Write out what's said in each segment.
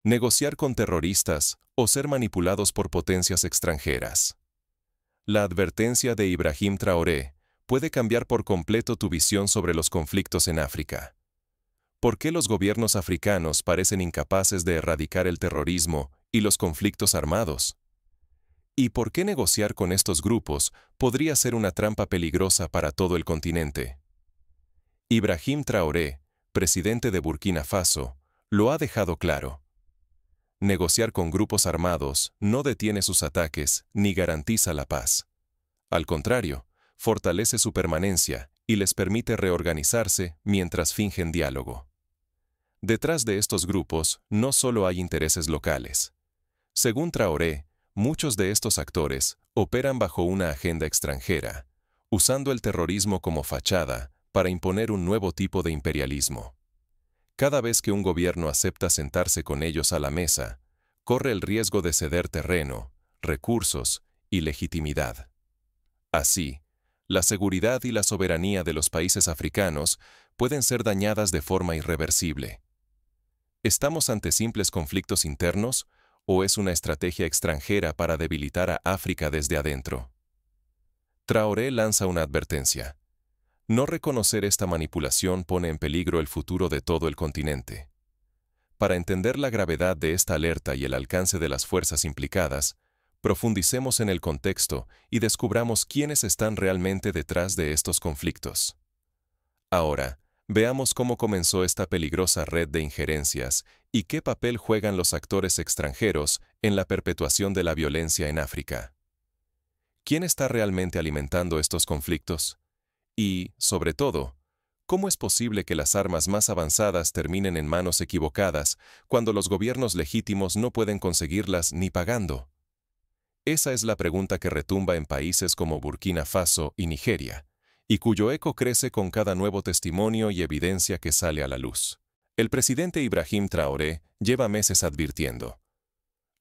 negociar con terroristas o ser manipulados por potencias extranjeras. La advertencia de Ibrahim Traoré puede cambiar por completo tu visión sobre los conflictos en África. ¿Por qué los gobiernos africanos parecen incapaces de erradicar el terrorismo y los conflictos armados? ¿Y por qué negociar con estos grupos podría ser una trampa peligrosa para todo el continente? Ibrahim Traoré, presidente de Burkina Faso, lo ha dejado claro. Negociar con grupos armados no detiene sus ataques ni garantiza la paz. Al contrario, fortalece su permanencia y les permite reorganizarse mientras fingen diálogo. Detrás de estos grupos no solo hay intereses locales. Según Traoré, muchos de estos actores operan bajo una agenda extranjera, usando el terrorismo como fachada para imponer un nuevo tipo de imperialismo. Cada vez que un gobierno acepta sentarse con ellos a la mesa, corre el riesgo de ceder terreno, recursos y legitimidad. Así, la seguridad y la soberanía de los países africanos pueden ser dañadas de forma irreversible. ¿Estamos ante simples conflictos internos o es una estrategia extranjera para debilitar a África desde adentro? Traoré lanza una advertencia. No reconocer esta manipulación pone en peligro el futuro de todo el continente. Para entender la gravedad de esta alerta y el alcance de las fuerzas implicadas, profundicemos en el contexto y descubramos quiénes están realmente detrás de estos conflictos. Ahora, veamos cómo comenzó esta peligrosa red de injerencias y qué papel juegan los actores extranjeros en la perpetuación de la violencia en África. ¿Quién está realmente alimentando estos conflictos? Y, sobre todo, ¿cómo es posible que las armas más avanzadas terminen en manos equivocadas cuando los gobiernos legítimos no pueden conseguirlas ni pagando? Esa es la pregunta que retumba en países como Burkina Faso y Nigeria, y cuyo eco crece con cada nuevo testimonio y evidencia que sale a la luz. El presidente Ibrahim Traoré lleva meses advirtiendo.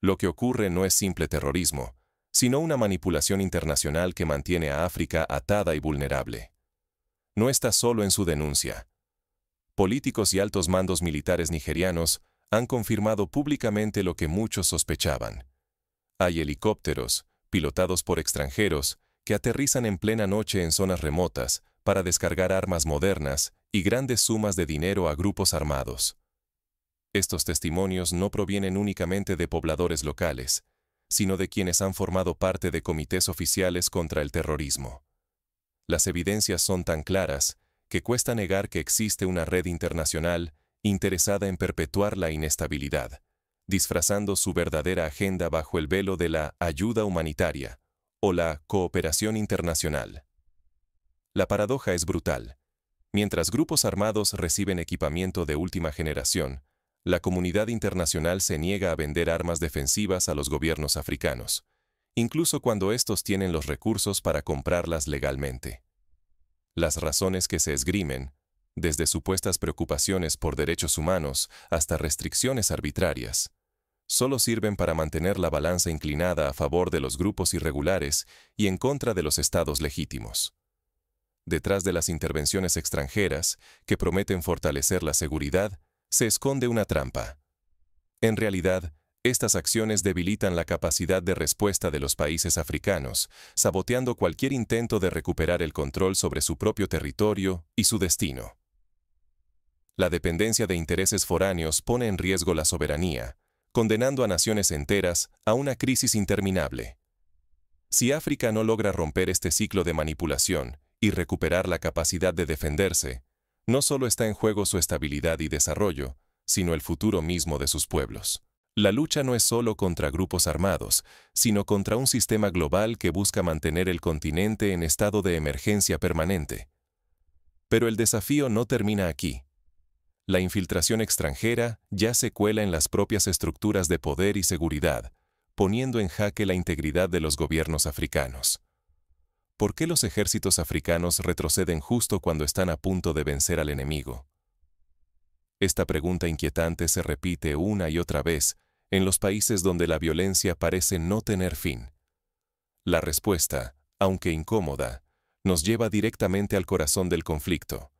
Lo que ocurre no es simple terrorismo, sino una manipulación internacional que mantiene a África atada y vulnerable. No está solo en su denuncia. Políticos y altos mandos militares nigerianos han confirmado públicamente lo que muchos sospechaban. Hay helicópteros, pilotados por extranjeros, que aterrizan en plena noche en zonas remotas para descargar armas modernas y grandes sumas de dinero a grupos armados. Estos testimonios no provienen únicamente de pobladores locales, sino de quienes han formado parte de comités oficiales contra el terrorismo. Las evidencias son tan claras que cuesta negar que existe una red internacional interesada en perpetuar la inestabilidad, disfrazando su verdadera agenda bajo el velo de la ayuda humanitaria o la cooperación internacional. La paradoja es brutal. Mientras grupos armados reciben equipamiento de última generación, la comunidad internacional se niega a vender armas defensivas a los gobiernos africanos, incluso cuando estos tienen los recursos para comprarlas legalmente. Las razones que se esgrimen, desde supuestas preocupaciones por derechos humanos hasta restricciones arbitrarias, solo sirven para mantener la balanza inclinada a favor de los grupos irregulares y en contra de los estados legítimos. Detrás de las intervenciones extranjeras, que prometen fortalecer la seguridad, se esconde una trampa. En realidad, estas acciones debilitan la capacidad de respuesta de los países africanos, saboteando cualquier intento de recuperar el control sobre su propio territorio y su destino. La dependencia de intereses foráneos pone en riesgo la soberanía, condenando a naciones enteras a una crisis interminable. Si África no logra romper este ciclo de manipulación y recuperar la capacidad de defenderse, no solo está en juego su estabilidad y desarrollo, sino el futuro mismo de sus pueblos. La lucha no es solo contra grupos armados, sino contra un sistema global que busca mantener el continente en estado de emergencia permanente. Pero el desafío no termina aquí. La infiltración extranjera ya se cuela en las propias estructuras de poder y seguridad, poniendo en jaque la integridad de los gobiernos africanos. ¿Por qué los ejércitos africanos retroceden justo cuando están a punto de vencer al enemigo? Esta pregunta inquietante se repite una y otra vez en los países donde la violencia parece no tener fin. La respuesta, aunque incómoda, nos lleva directamente al corazón del conflicto.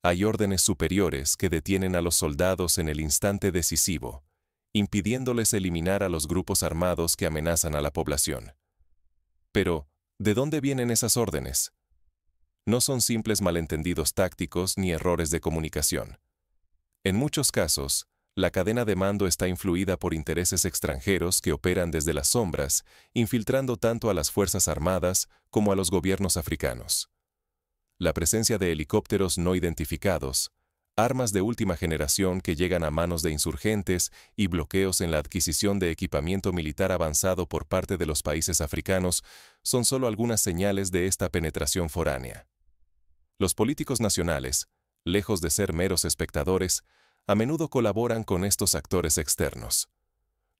Hay órdenes superiores que detienen a los soldados en el instante decisivo, impidiéndoles eliminar a los grupos armados que amenazan a la población. Pero, ¿de dónde vienen esas órdenes? No son simples malentendidos tácticos ni errores de comunicación. En muchos casos, la cadena de mando está influida por intereses extranjeros que operan desde las sombras, infiltrando tanto a las Fuerzas Armadas como a los gobiernos africanos. La presencia de helicópteros no identificados, armas de última generación que llegan a manos de insurgentes y bloqueos en la adquisición de equipamiento militar avanzado por parte de los países africanos son solo algunas señales de esta penetración foránea. Los políticos nacionales, lejos de ser meros espectadores, a menudo colaboran con estos actores externos.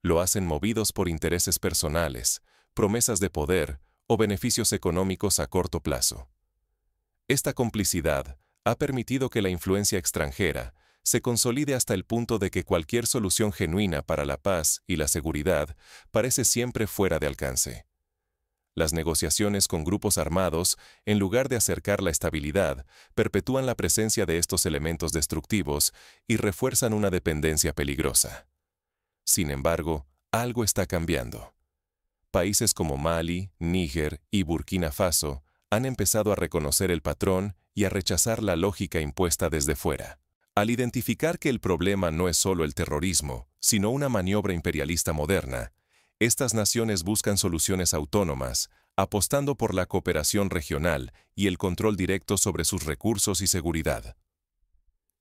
Lo hacen movidos por intereses personales, promesas de poder o beneficios económicos a corto plazo. Esta complicidad ha permitido que la influencia extranjera se consolide hasta el punto de que cualquier solución genuina para la paz y la seguridad parece siempre fuera de alcance. Las negociaciones con grupos armados, en lugar de acercar la estabilidad, perpetúan la presencia de estos elementos destructivos y refuerzan una dependencia peligrosa. Sin embargo, algo está cambiando. Países como Mali, Níger y Burkina Faso han empezado a reconocer el patrón y a rechazar la lógica impuesta desde fuera. Al identificar que el problema no es solo el terrorismo, sino una maniobra imperialista moderna, estas naciones buscan soluciones autónomas, apostando por la cooperación regional y el control directo sobre sus recursos y seguridad.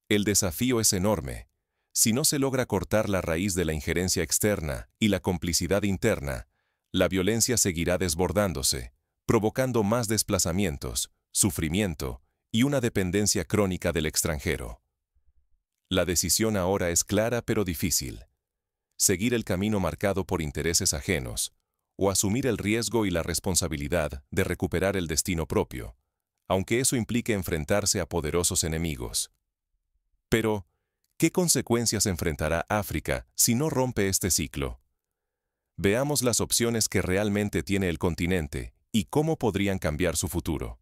El desafío es enorme. Si no se logra cortar la raíz de la injerencia externa y la complicidad interna, la violencia seguirá desbordándose, provocando más desplazamientos, sufrimiento y una dependencia crónica del extranjero. La decisión ahora es clara pero difícil. Seguir el camino marcado por intereses ajenos, o asumir el riesgo y la responsabilidad de recuperar el destino propio, aunque eso implique enfrentarse a poderosos enemigos. Pero, ¿qué consecuencias enfrentará África si no rompe este ciclo? Veamos las opciones que realmente tiene el continente y cómo podrían cambiar su futuro.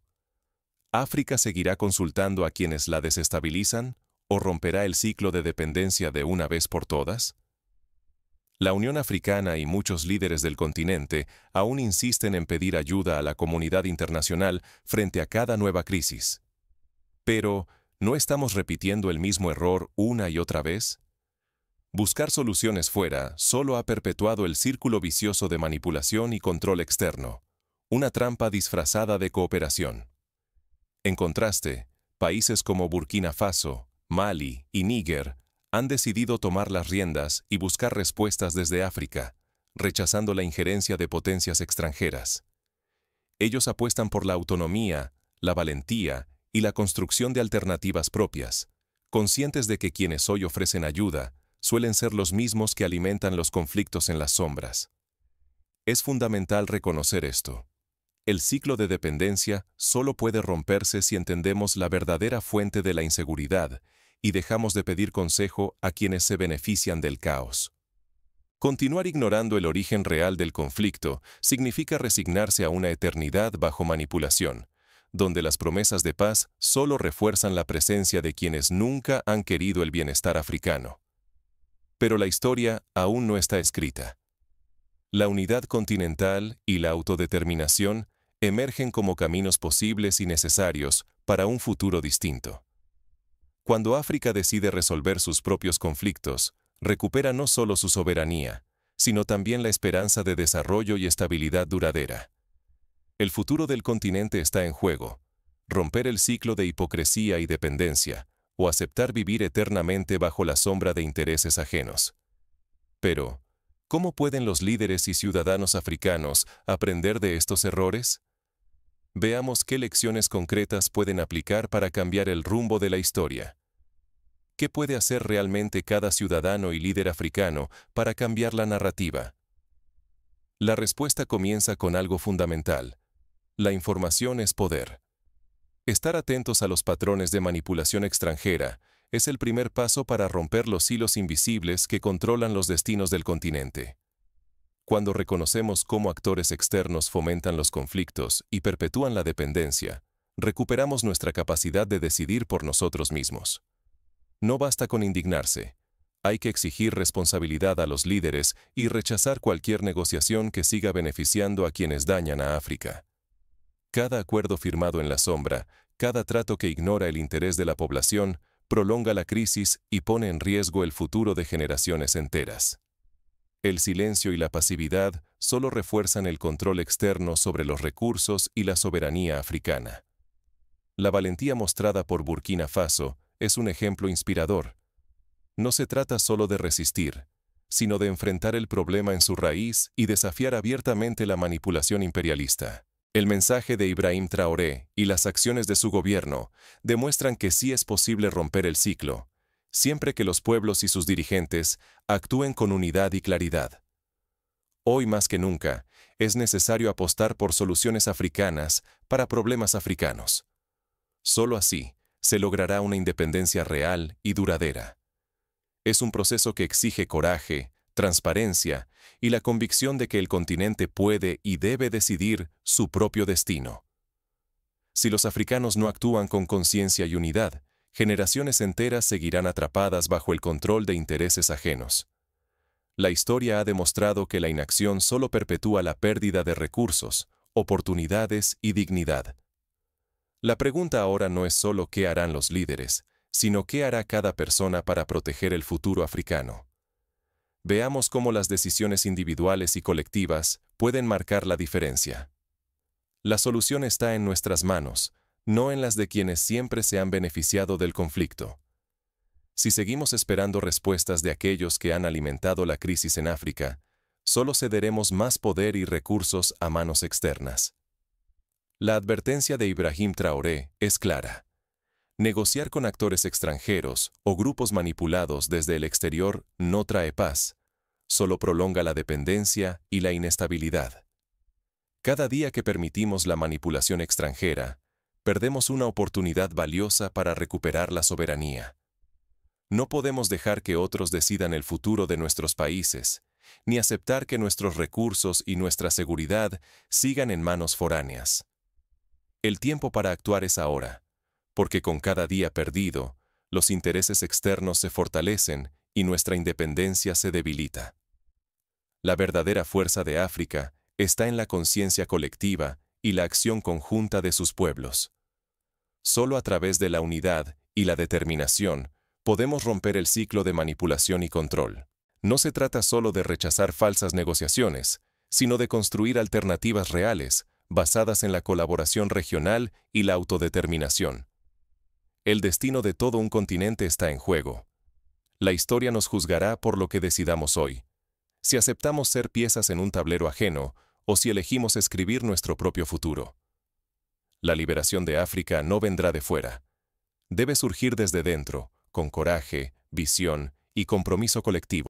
¿África seguirá consultando a quienes la desestabilizan o romperá el ciclo de dependencia de una vez por todas? La Unión Africana y muchos líderes del continente aún insisten en pedir ayuda a la comunidad internacional frente a cada nueva crisis. Pero, ¿no estamos repitiendo el mismo error una y otra vez? Buscar soluciones fuera solo ha perpetuado el círculo vicioso de manipulación y control externo, una trampa disfrazada de cooperación. En contraste, países como Burkina Faso, Mali y Níger han decidido tomar las riendas y buscar respuestas desde África, rechazando la injerencia de potencias extranjeras. Ellos apuestan por la autonomía, la valentía y la construcción de alternativas propias, conscientes de que quienes hoy ofrecen ayuda suelen ser los mismos que alimentan los conflictos en las sombras. Es fundamental reconocer esto. El ciclo de dependencia solo puede romperse si entendemos la verdadera fuente de la inseguridad y dejamos de pedir consejo a quienes se benefician del caos. Continuar ignorando el origen real del conflicto significa resignarse a una eternidad bajo manipulación, donde las promesas de paz solo refuerzan la presencia de quienes nunca han querido el bienestar africano. Pero la historia aún no está escrita. La unidad continental y la autodeterminación emergen como caminos posibles y necesarios para un futuro distinto. Cuando África decide resolver sus propios conflictos, recupera no solo su soberanía, sino también la esperanza de desarrollo y estabilidad duradera. El futuro del continente está en juego. Romper el ciclo de hipocresía y dependencia, o aceptar vivir eternamente bajo la sombra de intereses ajenos. Pero, ¿cómo pueden los líderes y ciudadanos africanos aprender de estos errores? Veamos qué lecciones concretas pueden aplicar para cambiar el rumbo de la historia. ¿Qué puede hacer realmente cada ciudadano y líder africano para cambiar la narrativa? La respuesta comienza con algo fundamental. La información es poder. Estar atentos a los patrones de manipulación extranjera es el primer paso para romper los hilos invisibles que controlan los destinos del continente. Cuando reconocemos cómo actores externos fomentan los conflictos y perpetúan la dependencia, recuperamos nuestra capacidad de decidir por nosotros mismos. No basta con indignarse. Hay que exigir responsabilidad a los líderes y rechazar cualquier negociación que siga beneficiando a quienes dañan a África. Cada acuerdo firmado en la sombra, cada trato que ignora el interés de la población, prolonga la crisis y pone en riesgo el futuro de generaciones enteras. El silencio y la pasividad solo refuerzan el control externo sobre los recursos y la soberanía africana. La valentía mostrada por Burkina Faso es un ejemplo inspirador. No se trata solo de resistir, sino de enfrentar el problema en su raíz y desafiar abiertamente la manipulación imperialista. El mensaje de Ibrahim Traoré y las acciones de su gobierno demuestran que sí es posible romper el ciclo, siempre que los pueblos y sus dirigentes actúen con unidad y claridad. Hoy más que nunca, es necesario apostar por soluciones africanas para problemas africanos. Solo así se logrará una independencia real y duradera. Es un proceso que exige coraje, transparencia y la convicción de que el continente puede y debe decidir su propio destino. Si los africanos no actúan con conciencia y unidad, generaciones enteras seguirán atrapadas bajo el control de intereses ajenos. La historia ha demostrado que la inacción solo perpetúa la pérdida de recursos, oportunidades y dignidad. La pregunta ahora no es solo qué harán los líderes, sino qué hará cada persona para proteger el futuro africano. Veamos cómo las decisiones individuales y colectivas pueden marcar la diferencia. La solución está en nuestras manos, no en las de quienes siempre se han beneficiado del conflicto. Si seguimos esperando respuestas de aquellos que han alimentado la crisis en África, solo cederemos más poder y recursos a manos externas. La advertencia de Ibrahim Traoré es clara. Negociar con actores extranjeros o grupos manipulados desde el exterior no trae paz, solo prolonga la dependencia y la inestabilidad. Cada día que permitimos la manipulación extranjera, perdemos una oportunidad valiosa para recuperar la soberanía. No podemos dejar que otros decidan el futuro de nuestros países, ni aceptar que nuestros recursos y nuestra seguridad sigan en manos foráneas. El tiempo para actuar es ahora, porque con cada día perdido, los intereses externos se fortalecen y nuestra independencia se debilita. La verdadera fuerza de África está en la conciencia colectiva y la acción conjunta de sus pueblos. Solo a través de la unidad y la determinación podemos romper el ciclo de manipulación y control. No se trata solo de rechazar falsas negociaciones, sino de construir alternativas reales, basadas en la colaboración regional y la autodeterminación. El destino de todo un continente está en juego. La historia nos juzgará por lo que decidamos hoy, si aceptamos ser piezas en un tablero ajeno o si elegimos escribir nuestro propio futuro. La liberación de África no vendrá de fuera. Debe surgir desde dentro, con coraje, visión y compromiso colectivo.